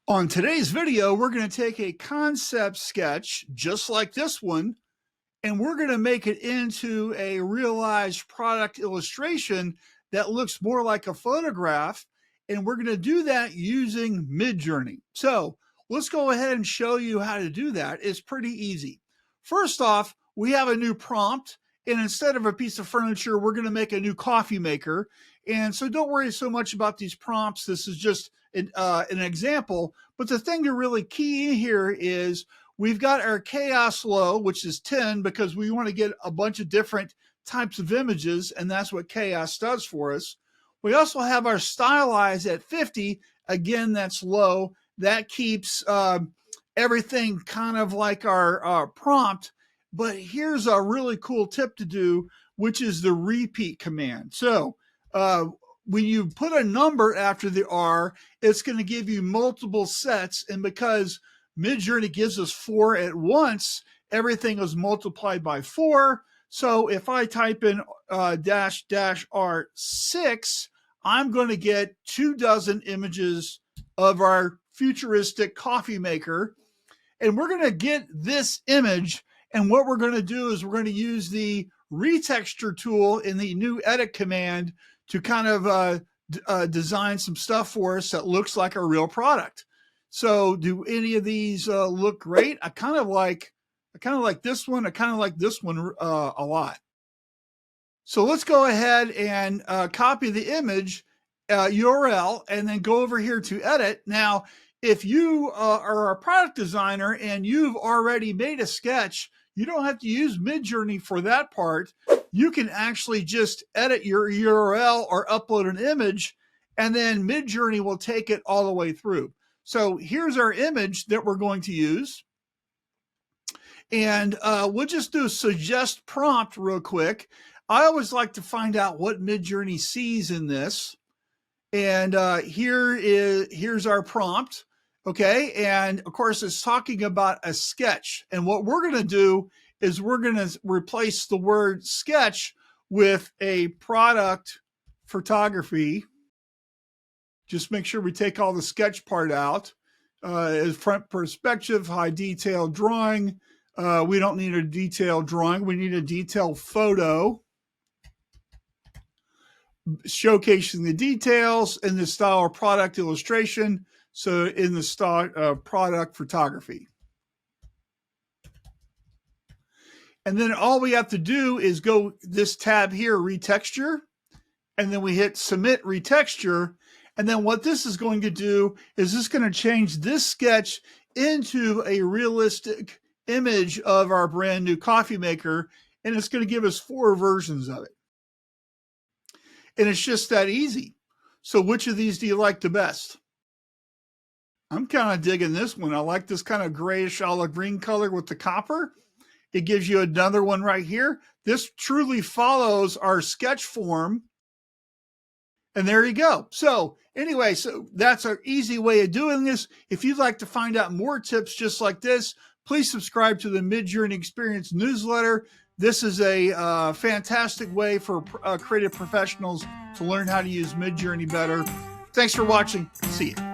On today's video, we're going to take a concept sketch just like this one, and we're going to make it into a realized product illustration that looks more like a photograph. And we're going to do that using Midjourney. So let's go ahead and show you how to do that. It's pretty easy. First off, we have a new prompt, and instead of a piece of furniture, we're going to make a new coffee maker. And so don't worry so much about these prompts. This is just an example. But the thing to really key in here is we've got our chaos low, which is 10, because we want to get a bunch of different types of images, and that's what chaos does for us. We also have our stylize at 50. Again, that's low. That keeps everything kind of like our prompt. But here's a really cool tip to do, which is the repeat command. So when you put a number after the R, it's going to give you multiple sets. And because Midjourney gives us 4 at once, everything is multiplied by 4. So if I type in --R6, I'm going to get 24 images of our futuristic coffee maker. And we're going to get this image. And what we're going to do is we're going to use the retexture tool in the new edit command to kind of design some stuff for us that looks like a real product. So do any of these look great? I kind of like this one. I kind of like this one a lot. So let's go ahead and copy the image URL and then go over here to edit. Now, if you are a product designer and you've already made a sketch, you don't have to use Midjourney for that part. You can actually just edit your URL or upload an image, and then Midjourney will take it all the way through. So here's our image that we're going to use. And we'll just do a suggest prompt real quick. I always like to find out what Midjourney sees in this. And here's our prompt. Okay, and of course it's talking about a sketch. And what we're going to do is we're going to replace the word sketch with a product photography. Just make sure we take all the sketch part out. Front perspective, high detail drawing. We don't need a detailed drawing. We need a detailed photo. Showcasing the details in the style of product illustration. So in the style of product photography. And then all we have to do is go this tab here, retexture, and then we hit submit retexture. And then what this is going to do is this going to change this sketch into a realistic image of our brand new coffee maker. And it's going to give us 4 versions of it. And it's just that easy. So which of these do you like the best? I'm kind of digging this one. I like this kind of grayish olive green color with the copper. It gives you another one right here. This truly follows our sketch form. And there you go. So anyway, so that's an easy way of doing this. If you'd like to find out more tips just like this, please subscribe to the Midjourney Experience newsletter. This is a fantastic way for creative professionals to learn how to use Midjourney better. Thanks for watching. See you.